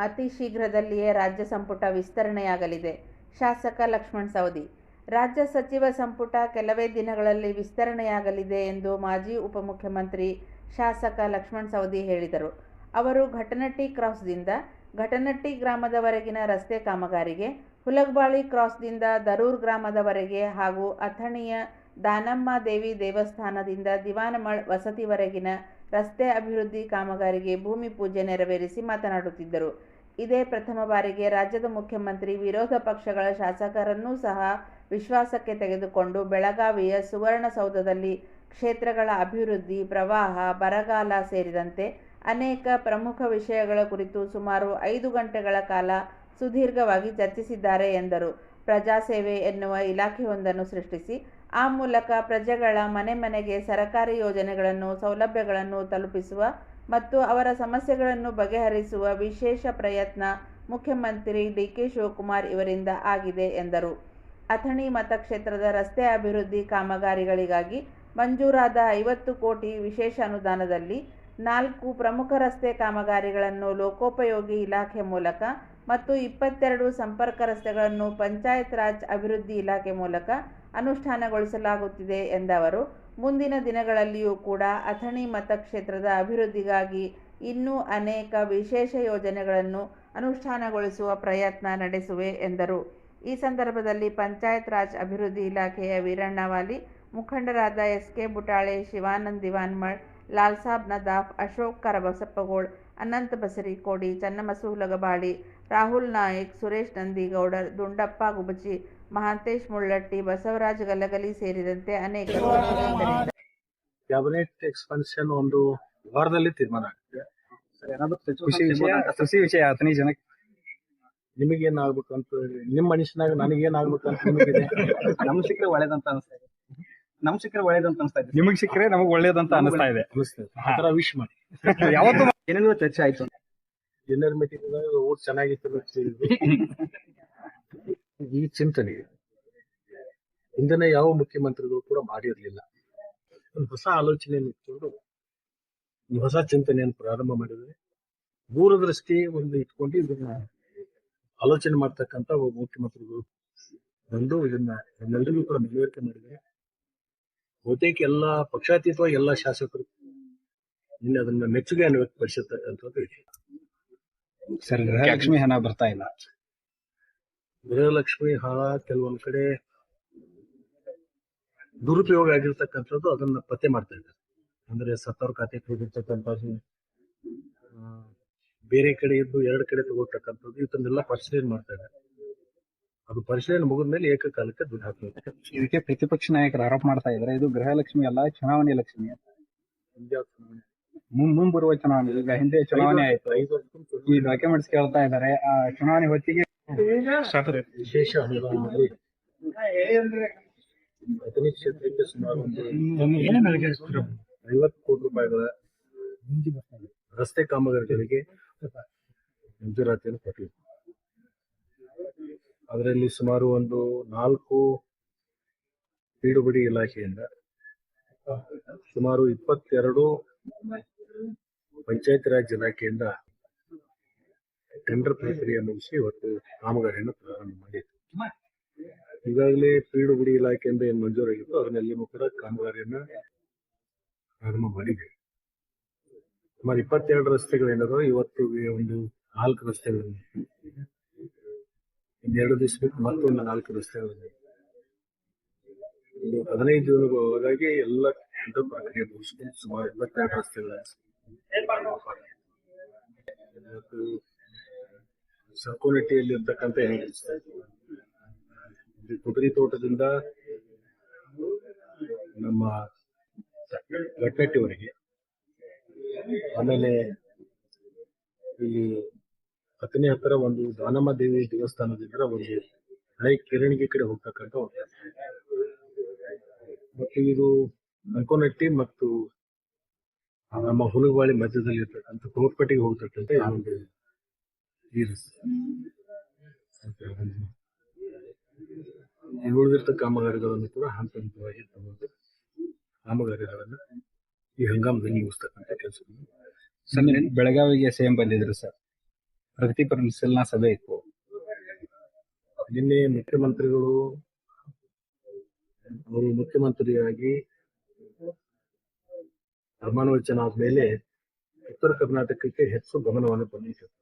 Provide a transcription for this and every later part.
ಅತಿ ಶೀಘ್ರದಲ್ಲಿಯೇ ರಾಜ್ಯ ಸಂಪುಟ ವಿಸ್ತರಣೆಯಾಗಲಿದೆ. ಶಾಸಕ ಲಕ್ಷ್ಮಣ್ ಸವದಿ. ರಾಜ್ಯ ಸಚಿವ ಸಂಪುಟ ಕೆಲವೇ ದಿನಗಳಲ್ಲಿ ವಿಸ್ತರಣೆಯಾಗಲಿದೆ ಎಂದು ಮಾಜಿ ಉಪಮುಖ್ಯಮಂತ್ರಿ ಶಾಸಕ ಲಕ್ಷ್ಮಣ್ ಸವದಿ ಹೇಳಿದರು. ಅವರು ಘಟನಟ್ಟಿ ಕ್ರಾಸ್ದಿಂದ ಘಟನಟ್ಟಿ ಗ್ರಾಮದವರೆಗಿನ ರಸ್ತೆ ಕಾಮಗಾರಿಗೆ, ಹುಲಗಬಾಳಿ ಕ್ರಾಸ್ದಿಂದ ದರೂರ್ ಗ್ರಾಮದವರೆಗೆ ಹಾಗೂ ಅಥಣಿಯ ದಾನಮ್ಮ ದೇವಿ ದೇವಸ್ಥಾನದಿಂದ ದಿವಾನಮಳ್ ವಸತಿವರೆಗಿನ ರಸ್ತೆ ಅಭಿವೃದ್ಧಿ ಕಾಮಗಾರಿಗೆ ಭೂಮಿ ಪೂಜೆ ನೆರವೇರಿಸಿ ಮಾತನಾಡುತ್ತಿದ್ದರು. ಇದೇ ಪ್ರಥಮ ಬಾರಿಗೆ ರಾಜ್ಯದ ಮುಖ್ಯಮಂತ್ರಿ ವಿರೋಧ ಪಕ್ಷಗಳ ಶಾಸಕರನ್ನೂ ಸಹ ವಿಶ್ವಾಸಕ್ಕೆ ತೆಗೆದುಕೊಂಡು ಬೆಳಗಾವಿಯ ಸುವರ್ಣಸೌಧದಲ್ಲಿ ಕ್ಷೇತ್ರಗಳ ಅಭಿವೃದ್ಧಿ, ಪ್ರವಾಹ, ಬರಗಾಲ ಸೇರಿದಂತೆ ಅನೇಕ ಪ್ರಮುಖ ವಿಷಯಗಳ ಕುರಿತು ಸುಮಾರು 5 ಗಂಟೆಗಳ ಕಾಲ ಸುದೀರ್ಘವಾಗಿ ಚರ್ಚಿಸಿದ್ದಾರೆ ಎಂದರು. ಪ್ರಜಾಸೇವೆ ಎನ್ನುವ ಇಲಾಖೆಯೊಂದನ್ನು ಸೃಷ್ಟಿಸಿ ಆ ಮೂಲಕ ಪ್ರಜೆಗಳ ಮನೆ ಮನೆಗೆ ಸರ್ಕಾರಿ ಯೋಜನೆಗಳನ್ನು, ಸೌಲಭ್ಯಗಳನ್ನು ತಲುಪಿಸುವ ಮತ್ತು ಅವರ ಸಮಸ್ಯೆಗಳನ್ನು ಬಗೆಹರಿಸುವ ವಿಶೇಷ ಪ್ರಯತ್ನ ಮುಖ್ಯಮಂತ್ರಿ ಡಿ.ಕೆ. ಶಿವಕುಮಾರ್ ಇವರಿಂದ ಆಗಿದೆ ಎಂದರು. ಅಥಣಿ ಮತಕ್ಷೇತ್ರದ ರಸ್ತೆ ಅಭಿವೃದ್ಧಿ ಕಾಮಗಾರಿಗಳಿಗಾಗಿ ಮಂಜೂರಾದ 50 ಕೋಟಿ ವಿಶೇಷ ಅನುದಾನದಲ್ಲಿ 4 ಪ್ರಮುಖ ರಸ್ತೆ ಕಾಮಗಾರಿಗಳನ್ನು ಲೋಕೋಪಯೋಗಿ ಇಲಾಖೆ ಮೂಲಕ ಮತ್ತು 22 ಸಂಪರ್ಕ ರಸ್ತೆಗಳನ್ನು ಪಂಚಾಯತ್ ರಾಜ್ ಅಭಿವೃದ್ಧಿ ಇಲಾಖೆ ಮೂಲಕ ಅನುಷ್ಠಾನಗೊಳಿಸಲಾಗುತ್ತಿದೆ ಎಂದವರು, ಮುಂದಿನ ದಿನಗಳಲ್ಲಿಯೂ ಕೂಡ ಅಥಣಿ ಮತಕ್ಷೇತ್ರದ ಅಭಿವೃದ್ಧಿಗಾಗಿ ಇನ್ನೂ ಅನೇಕ ವಿಶೇಷ ಯೋಜನೆಗಳನ್ನು ಅನುಷ್ಠಾನಗೊಳಿಸುವ ಪ್ರಯತ್ನ ನಡೆಸುವೆ ಎಂದರು. ಈ ಸಂದರ್ಭದಲ್ಲಿ ಪಂಚಾಯತ್ ರಾಜ್ ಅಭಿವೃದ್ಧಿ ಇಲಾಖೆಯ ವೀರಣ್ಣ ವಾಲಿ, ಮುಖಂಡರಾದ ಎಸ್.ಕೆ. ಬುಟಾಳೆ, ಶಿವಾನಂದ್ ದಿವಾನಮಳ್, ಲಾಲ್ಸಾಬ್ ನದಾಫ್, ಅಶೋಕ್ ಕರಬಸಪ್ಪಗೋಳ್, ಅನಂತ್ ಬಸರಿಕೋಡಿ, ಚನ್ನಮಸು ಹುಲಗಬಾಳಿ, ರಾಹುಲ್ ನಾಯಕ್, ಸುರೇಶ್ ನಂದಿಗೌಡರ್, ದುಂಡಪ್ಪ ಗುಬಚಿ, ಮಹಾಂತೇಶ್ ಮುಳ್ಳಟ್ಟಿ, ಬಸವರಾಜ್ ಗಲಗಲಿ ಸೇರಿದಂತೆ ಅನೇಕರು ಉಪಸ್ಥಿತರಿದ್ದರು. ಕ್ಯಾಬಿನೆಟ್ ಎಕ್ಸ್ಪಾನ್ಷನ್ ಒಂದು ವಾರದಲ್ಲಿ ತೀರ್ಮಾನ ಆಗುತ್ತೆ. ಖುಷಿ ವಿಷಯ ಅಥಣಿ ಜನಕ್ಕೆ. ನಿಮಗೇನ್ ಆಗ್ಬೇಕಂತ ನಿಮ್ಮ ಮನುಷ್ಯನಾಗ ನನಗೇನಾಗ್ಬೇಕಂತ ನಿಮಗಿದೆ? ನಮ್ಗೆ ಸಿಕ್ಕರೆ ಒಳ್ಳೇದಂತ ಅನಿಸ್ತಾ ಇದೆ. ನಿಮಗೆ ಸಿಕ್ಕರೆ ನಮಗ್ ಒಳ್ಳೇದಂತ ಅನಿಸ್ತಾ ಇದೆ. ಆತರ ವಿಶ್ ಮಾಡಿ. ಯಾವತ್ತು ಏನೇನೋ ಚರ್ಚೆ ಆಯ್ತು. ಡಿನ್ನರ್ ಮೀಟಿಂಗ್ ಓಟ್ ಚೆನ್ನಾಗಿತ್ತು ಅಂತ ಹೇಳಿದ್ರು. ಈ ಚಿಂತನೆ ಹಿಂದಿನ ಯಾವ ಮುಖ್ಯಮಂತ್ರಿಗಳು ಕೂಡ ಮಾಡಿರ್ಲಿಲ್ಲ. ಒಂದು ಹೊಸ ಆಲೋಚನೆಯನ್ನು ಇಟ್ಕೊಂಡು ಹೊಸ ಚಿಂತನೆಯನ್ನು ಪ್ರಾರಂಭ ಮಾಡಿದ್ರೆ, ದೂರದೃಷ್ಟಿ ಒಂದು ಇಟ್ಕೊಂಡು ಇದನ್ನ ಆಲೋಚನೆ ಮಾಡ್ತಕ್ಕಂಥ ಒಬ್ಬ ಮುಖ್ಯಮಂತ್ರಿಗಳು ಬಂದು ಇದನ್ನ ಎಲ್ಲರಿಗೂ ಕೂಡ ಮನವರಿಕೆ ಮಾಡಿದ್ದಾರೆ. ಬಹುತೇಕ ಎಲ್ಲ ಪಕ್ಷಾತೀತವಾಗಿ ಎಲ್ಲ ಶಾಸಕರು ನಿನ್ನೆ ಅದನ್ನ ಮೆಚ್ಚುಗೆಯನ್ನು ವ್ಯಕ್ತಪಡಿಸಿರ್ತಕ್ಕಂಥದ್ದು ಇದೆ. ಸರ್, ಲಕ್ಷ್ಮಿ ಹಣ ಬರ್ತಾ ಇಲ್ಲ. ಗೃಹಲಕ್ಷ್ಮಿ ಹಣ ಕೆಲವೊಂದ್ ಕಡೆ ದುರುಪಯೋಗ ಆಗಿರ್ತಕ್ಕಂಥದ್ದು, ಅದನ್ನ ಪತ್ತೆ ಮಾಡ್ತಾ ಇದ್ದಾರೆ. ಅಂದ್ರೆ ಸತ್ತವ್ರ ಖಾತೆಗೆ ಹೋಗಿರ್ತಕ್ಕಂಥದ್ದು, ಬೇರೆ ಕಡೆ ಇದ್ದು 2 ಕಡೆ ತಗೊಳ್ತಕ್ಕಂಥದ್ದು, ಇದನ್ನೆಲ್ಲ ಪರಿಶೀಲನೆ ಮಾಡ್ತಾ ಇದ್ದಾರೆ. ಅದು ಪರಿಶೀಲನೆ ಮುಗಿದ ಮೇಲೆ ಏಕಕಾಲಕ್ಕೆ ದುಡ್ಡು ಹಾಕಬೇಕು. ಇದಕ್ಕೆ ಪ್ರತಿಪಕ್ಷ ನಾಯಕರು ಆರೋಪ ಮಾಡ್ತಾ ಇದ್ದಾರೆ, ಇದು ಗೃಹಲಕ್ಷ್ಮಿ ಅಲ್ಲ, ಚುನಾವಣೆ ಲಕ್ಷ್ಮಿ. ಮುಂಬರುವ ಚುನಾವಣೆ, ಈಗ ಹಿಂದೆ ಚುನಾವಣೆ ಆಯ್ತು, ಈ ಡಾಕ್ಯುಮೆಂಟ್ಸ್ ಕೇಳ್ತಾ ಇದ್ದಾರೆ. ಆ ಚುನಾವಣೆ ಹೊತ್ತಿಗೆ ವಿಶೇಷ ಅನುದಾನ ಮಾಡಿ ಅಥಣಿ ಕ್ಷೇತ್ರಕ್ಕೆ ಸುಮಾರು 50 ಕೋಟಿ ರೂಪಾಯಿಗಳ ರಸ್ತೆ ಕಾಮಗಾರಿಗಳಿಗೆ ಮಂಜೂರಾತಿಯನ್ನು ಕೊಟ್ಟಿದೆ. ಅದರಲ್ಲಿ ಸುಮಾರು ಒಂದು 4 ಪೀಡುಬಿಡಿ ಇಲಾಖೆಯಿಂದ, ಸುಮಾರು 22 ಪಂಚಾಯತ್ ರಾಜ್ ಇಲಾಖೆಯಿಂದ ಟೆಂಡರ್ ಪ್ರಕ್ರಿಯೆ ಮುಗಿಸಿ ಇವತ್ತು ಕಾಮಗಾರಿಯನ್ನು ಪ್ರಾರಂಭ ಮಾಡಿದೆ. ಈಗಾಗಲೇ ಪೀಡುಬಿಡಿ ಇಲಾಖೆಯಿಂದ ಏನು ಮಂಜೂರಾಗಿತ್ತು ಅದನ್ನೆಲ್ಲೂ ಕೂಡ ಕಾಮಗಾರಿಯನ್ನ ಪ್ರಾರಂಭ ಮಾಡಿದೆ. ಸುಮಾರು 22 ರಸ್ತೆಗಳೇನಾದ್ರು ಇವತ್ತು ಒಂದು 4 ರಸ್ತೆಗಳು, ಇನ್ನೆರಡು ದಿವಸ ಬಿಟ್ಟು ಮತ್ತೊಂದು 4 ರಸ್ತೆಗಳಿದೆ. 15 ದಿನಗಳೊಳಗಾಗಿ ಎಲ್ಲ ಟೆಂಡರ್ ಪ್ರಕ್ರಿಯೆ ಮುಗಿಸ್ಕೊಂಡು ಸುಮಾರು 22 ರಸ್ತೆಗಳ ಸಂಕೋನಟ್ಟಿಯಲ್ಲಿ ಇರ್ತಕ್ಕಂಥ ಕೊಬ್ಬರಿ ತೋಟದಿಂದ ನಮ್ಮ ಘಟ್ಟಟ್ಟಿವರೆಗೆ, ಆಮೇಲೆ ಇಲ್ಲಿ ಅಥಣಿ ಹತ್ತಿರ ಒಂದು ದಾನಮ್ಮ ದೇವಿ ದೇವಸ್ಥಾನದಿಂದ ಒಂದು ಹಳೆ ಕಿರಣಿಗೆ ಕಡೆ ಹೋಗ್ತಕ್ಕಂಥ ಮತ್ತು ಇದು ಅಂಕೋನಟ್ಟಿ ಮತ್ತು ನಮ್ಮ ಹುಲಗಬಾಳಿ ಮಧ್ಯದಲ್ಲಿ ಇರ್ತಕ್ಕಂಥ ಕೋಟ್ಪಟ್ಟಿಗೆ ಹೋಗ್ತಕ್ಕಂಥ ಒಂದು ಈ ರಸ್ತೆ. ಉಳಿದಿರ್ತ ಕಾಮಗಾರಿಗಳನ್ನು ಕೂಡ ಹಂತ ಹಂತವಾಗಿ ತಗೊಂಡು ಕಾಮಗಾರಿಗಳನ್ನ ಈ ಹಂಗಾಮದಲ್ಲಿ ಮುಗಿಸ್ತಕ್ಕಂಥ ಕೆಲಸ. ಬೆಳಗಾವಿಗೆ ಸಿಎಂ ಬಂದಿದ್ರು ಸರ್, ಪ್ರಗತಿ ಪರಿಶೀಲನಾ ಸಭೆ ಇತ್ತು. ನಿನ್ನೆ ಮುಖ್ಯಮಂತ್ರಿಗಳು ಅವರು ಮುಖ್ಯಮಂತ್ರಿಯಾಗಿ ಪ್ರಮಾಣ ವಚನ ಆದ್ಮೇಲೆ ಉತ್ತರ ಕರ್ನಾಟಕಕ್ಕೆ ಹೆಚ್ಚು ಗಮನವನ್ನು ಕೊಟ್ಟಿದ್ದಾರೆ.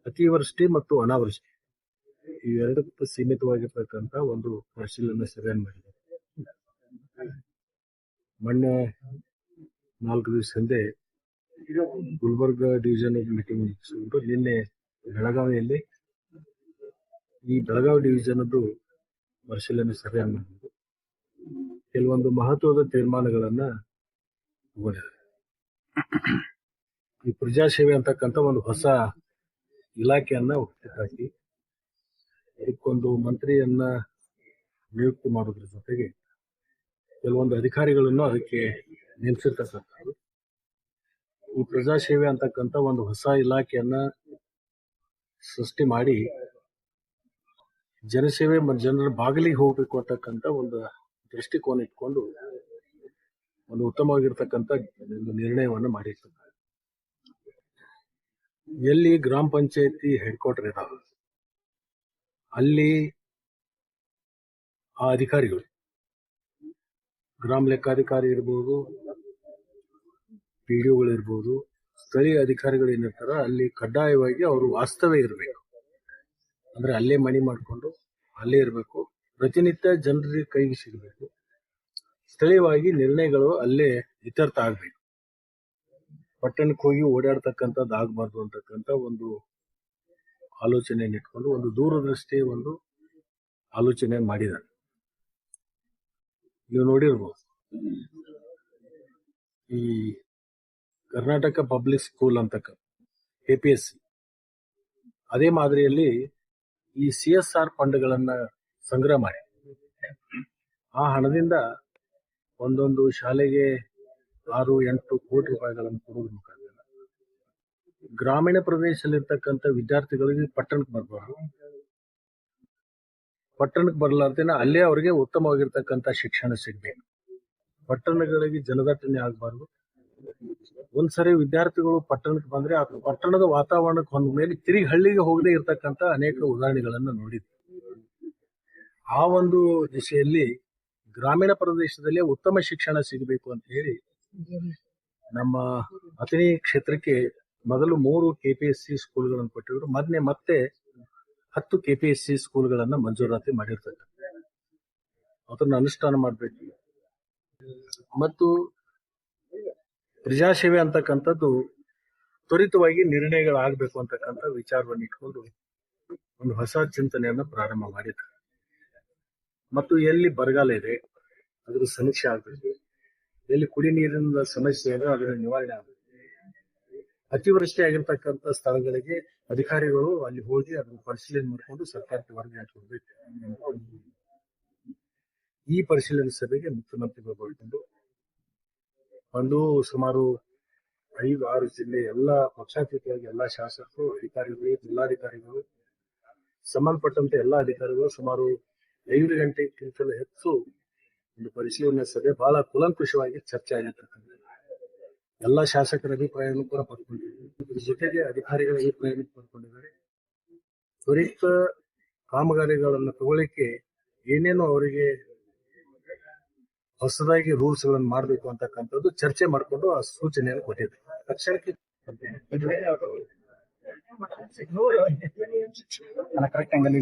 ಅತಿವೃಷ್ಟಿ ಮತ್ತು ಅನಾವೃಷ್ಟಿ ಇವೆರಡಕ್ಕೂ ಸೀಮಿತವಾಗಿರ್ತಕ್ಕಂಥ ಒಂದು ಪರಿಶೀಲನೆ ಸಭೆಯನ್ನು ಮಾಡಿದ್ದಾರೆ. ಮೊನ್ನೆ 4 ದಿವಸ ಹಿಂದೆ ಗುಲ್ಬರ್ಗ ಡಿವಿಷನ್ ಮೀಟಿಂಗ್ ಮುಗಿಸಿಕೊಂಡು ನಿನ್ನೆ ಬೆಳಗಾವಿಯಲ್ಲಿ ಈ ಬೆಳಗಾವಿ ಡಿವಿಷನ್ ಪರಿಶೀಲನೆ ಸಭೆಯನ್ನು ಮಾಡಿದ್ದು ಕೆಲವೊಂದು ಮಹತ್ವದ ತೀರ್ಮಾನಗಳನ್ನ ತಗೊಂಡಿದ್ದಾರೆ. ಈ ಪ್ರಜಾಸೇವೆ ಅಂತಕ್ಕಂಥ ಒಂದು ಹೊಸ ಇಲಾಖೆಯನ್ನ ಹುಟ್ಟುಹಾಕಿ ಇದಕ್ಕೊಂದು ಮಂತ್ರಿಯನ್ನ ನಿಯುಕ್ತಿ ಮಾಡೋದ್ರ ಜೊತೆಗೆ ಕೆಲವೊಂದು ಅಧಿಕಾರಿಗಳನ್ನು ಅದಕ್ಕೆ ನೇಮಿಸಿರ್ತಕ್ಕಂಥದ್ದು. ಈ ಪ್ರಜಾಸೇವೆ ಅಂತಕ್ಕಂಥ ಒಂದು ಹೊಸ ಇಲಾಖೆಯನ್ನ ಸೃಷ್ಟಿ ಮಾಡಿ ಜನಸೇವೆ ಮತ್ತು ಜನರ ಬಾಗಿಲಿಗೆ ಹೋಗ್ಬೇಕು ಅಂತಕ್ಕಂಥ ಒಂದು ದೃಷ್ಟಿಕೋನ ಇಟ್ಕೊಂಡು ಒಂದು ಉತ್ತಮವಾಗಿರ್ತಕ್ಕಂಥ ನಿರ್ಣಯವನ್ನು ಮಾಡಿರ್ತಾರೆ. ಎಲ್ಲಿ ಗ್ರಾಮ ಪಂಚಾಯತಿ ಹೆಡ್ ಕ್ವಾರ್ಟರ್ ಇದಾವೆ ಅಲ್ಲಿ ಆ ಅಧಿಕಾರಿಗಳು ಗ್ರಾಮ ಲೆಕ್ಕಾಧಿಕಾರಿ ಇರ್ಬೋದು, ಪಿಡಿಒಗಳು ಇರ್ಬೋದು, ಸ್ಥಳೀಯ ಅಧಿಕಾರಿಗಳು ಏನಿರ್ತಾರ ಅಲ್ಲಿ ಕಡ್ಡಾಯವಾಗಿ ಅವರು ವಾಸ್ತವ್ಯ ಇರಬೇಕು. ಅಂದ್ರೆ ಅಲ್ಲೇ ಮನೆ ಮಾಡಿಕೊಂಡು ಅಲ್ಲೇ ಇರಬೇಕು, ಪ್ರತಿನಿತ್ಯ ಜನರಿಗೆ ಕೈಗೆ ಸಿಗಬೇಕು, ಸ್ಥಳೀಯವಾಗಿ ನಿರ್ಣಯಗಳು ಅಲ್ಲೇ ಇತ್ಯರ್ಥ ಆಗ್ಬೇಕು, ಪಟ್ಟಣಕ್ಕೆ ಹೋಗಿ ಓಡಾಡ್ತಕ್ಕಂಥದ್ದು ಆಗಬಾರ್ದು ಅಂತಕ್ಕಂಥ ಒಂದು ಆಲೋಚನೆಯನ್ನು ಇಟ್ಕೊಂಡು ಒಂದು ದೂರದೃಷ್ಟಿ ಒಂದು ಆಲೋಚನೆ ಮಾಡಿದ್ದಾರೆ. ನೀವು ನೋಡಿರ್ಬೋದು ಈ ಕರ್ನಾಟಕ ಪಬ್ಲಿಕ್ ಸ್ಕೂಲ್ ಅಂತಕ್ಕ KPSC ಅದೇ ಮಾದರಿಯಲ್ಲಿ ಈ CSR ಫಂಡ್ಗಳನ್ನ ಸಂಗ್ರಹ ಮಾಡಿ ಆ ಹಣದಿಂದ ಒಂದೊಂದು ಶಾಲೆಗೆ 6-8 ಕೋಟಿ ರೂಪಾಯಿಗಳನ್ನು ಕೊಡೋದ್ರ ಮುಖಾಂತರ ಗ್ರಾಮೀಣ ಪ್ರದೇಶದಲ್ಲಿರ್ತಕ್ಕಂಥ ವಿದ್ಯಾರ್ಥಿಗಳಿಗೆ ಪಟ್ಟಣಕ್ಕೆ ಬರಬಾರ್ದು, ಪಟ್ಟಣಕ್ಕೆ ಬರಲಾರ್ದೇನೆ ಅಲ್ಲೇ ಅವರಿಗೆ ಉತ್ತಮವಾಗಿರ್ತಕ್ಕಂಥ ಶಿಕ್ಷಣ ಸಿಗ್ಬೇಕು, ಪಟ್ಟಣಗಳಿಗೆ ಜನದಟ್ಟಣೆ ಆಗಬಾರ್ದು. ಒಂದ್ಸರಿ ವಿದ್ಯಾರ್ಥಿಗಳು ಪಟ್ಟಣಕ್ಕೆ ಬಂದ್ರೆ ಆ ಪಟ್ಟಣದ ವಾತಾವರಣಕ್ಕೆ ಹೊಂದ ಮೇಲೆ ತಿರುಗಿ ಹಳ್ಳಿಗೆ ಹೋಗದೆ ಇರತಕ್ಕಂಥ ಅನೇಕ ಉದಾಹರಣೆಗಳನ್ನು ನೋಡಿದ್ವಿ. ಆ ಒಂದು ದಿಶೆಯಲ್ಲಿ ಗ್ರಾಮೀಣ ಪ್ರದೇಶದಲ್ಲಿ ಉತ್ತಮ ಶಿಕ್ಷಣ ಸಿಗಬೇಕು ಅಂತ ಹೇಳಿ ನಮ್ಮ ಅಥಣಿ ಕ್ಷೇತ್ರಕ್ಕೆ ಮೊದಲು 3 KPSC ಸ್ಕೂಲ್ಗಳನ್ನು ಕೊಟ್ಟಿದ್ರು. ಮತ್ತೆ 10 KPSC ಸ್ಕೂಲ್ಗಳನ್ನ ಮಂಜೂರಾತಿ ಮಾಡಿರ್ತಕ್ಕಂಥ ಅದನ್ನ ಅನುಷ್ಠಾನ ಮಾಡಬೇಕು. ಮತ್ತು ಪ್ರಜಾಸೇವೆ ಅಂತಕ್ಕಂಥದ್ದು ತ್ವರಿತವಾಗಿ ನಿರ್ಣಯಗಳಾಗಬೇಕು ಅಂತಕ್ಕಂಥ ವಿಚಾರವನ್ನು ಇಟ್ಕೊಂಡು ಒಂದು ಹೊಸ ಚಿಂತನೆಯನ್ನ ಪ್ರಾರಂಭ ಮಾಡಿದ್ದಾರೆ. ಮತ್ತು ಎಲ್ಲಿ ಬರಗಾಲ ಇದೆ ಅದ್ರ ಸಮೀಕ್ಷೆ ಆಗಬೇಕು, ಎಲ್ಲಿ ಕುಡಿ ನೀರಿನ ಸಮಸ್ಯೆ ಇದೆ ಅದರ ನಿವಾರಣೆ ಆಗಬೇಕು, ಅತಿವೃಷ್ಟಿ ಆಗಿರ್ತಕ್ಕಂಥ ಸ್ಥಳಗಳಿಗೆ ಅಧಿಕಾರಿಗಳು ಅಲ್ಲಿ ಹೋಗಿ ಅದನ್ನು ಪರಿಶೀಲನೆ ಮಾಡಿಕೊಂಡು ಸರ್ಕಾರಕ್ಕೆ ವರದಿ ಹಾಕಬೇಕು. ಈ ಪರಿಶೀಲನೆ ಸಭೆಗೆ ಮುಖ್ಯಮಂತ್ರಿಗಳು ಬರಬಹುದು. ಒಂದು ಸುಮಾರು 5-6 ಜಿಲ್ಲೆ ಎಲ್ಲ ಪಕ್ಷಾತೀತವಾಗಿ ಎಲ್ಲ ಶಾಸಕರು, ಅಧಿಕಾರಿಗಳು, ಜಿಲ್ಲಾಧಿಕಾರಿಗಳು, ಸಂಬಂಧಪಟ್ಟಂತೆ ಎಲ್ಲ ಅಧಿಕಾರಿಗಳು ಸುಮಾರು 5 ಗಂಟೆಗಿಂತಲೂ ಹೆಚ್ಚು ಒಂದು ಪರಿಶೀಲನೆ ಸಭೆ ಬಹಳ ಕೂಲಂಕುಷವಾಗಿ ಚರ್ಚೆ ಆಗಿರ್ತಕ್ಕಂಥ ಎಲ್ಲ ಶಾಸಕರ ಅಭಿಪ್ರಾಯವನ್ನು ಕೂಡ ಪಡ್ಕೊಂಡಿದ್ದಾರೆ. ಇದ್ರ ಜೊತೆಗೆ ಅಧಿಕಾರಿಗಳ ಅಭಿಪ್ರಾಯವನ್ನು ಪಡ್ಕೊಂಡಿದ್ದಾರೆ. ತ್ವರಿತ ಕಾಮಗಾರಿಗಳನ್ನು ತಗೊಳ್ಳಿಕ್ಕೆ ಏನೇನು ಅವರಿಗೆ ಹೊಸದಾಗಿ ರೂಲ್ಸ್ ಗಳನ್ನು ಮಾಡಬೇಕು ಅಂತಕ್ಕಂಥದ್ದು ಚರ್ಚೆ ಮಾಡಿಕೊಂಡು ಆ ಸೂಚನೆಯನ್ನು ಕೊಟ್ಟಿದೆ. ತಕ್ಷಣಕ್ಕೆ ಕರೆಕ್ಟ್ ಆಂಗಲ್